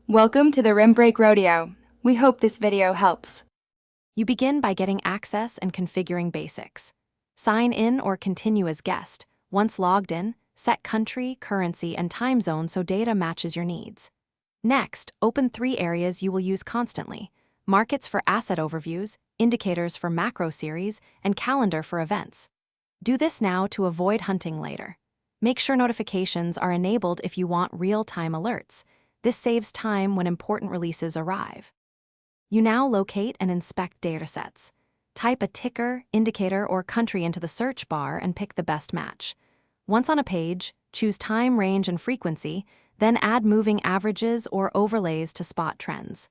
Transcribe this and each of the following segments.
Welcome to the Rim Break Rodeo. We hope this video helps. You begin by getting access and configuring basics. Sign in or continue as guest. Once logged in, set country, currency, and time zone so data matches your needs. Next, open 3 areas you will use constantly: markets for asset overviews, indicators for macro series, and calendar for events. Do this now to avoid hunting later. Make sure notifications are enabled if you want real-time alerts. This saves time when important releases arrive. You now locate and inspect datasets. Type a ticker, indicator, or country into the search bar and pick the best match. Once on a page, choose time, range, and frequency, then add moving averages or overlays to spot trends.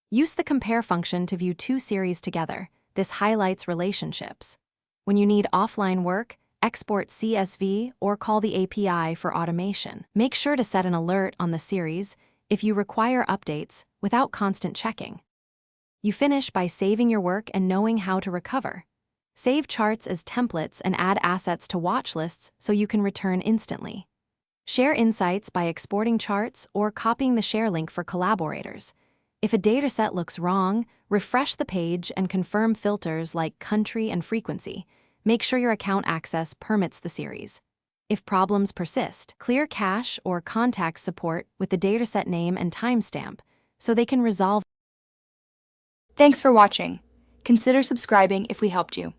Use the compare function to view 2 series together. This highlights relationships. When you need offline work, export CSV or call the API for automation. Make sure to set an alert on the series if you require updates without constant checking. You finish by saving your work and knowing how to recover. Save charts as templates and add assets to watch lists so you can return instantly. Share insights by exporting charts or copying the share link for collaborators. If a dataset looks wrong, refresh the page and confirm filters like country and frequency. Make sure your account access permits the series. If problems persist, clear cache or contact support with the dataset name and timestamp so they can resolve. Thanks for watching. Consider subscribing if we helped you.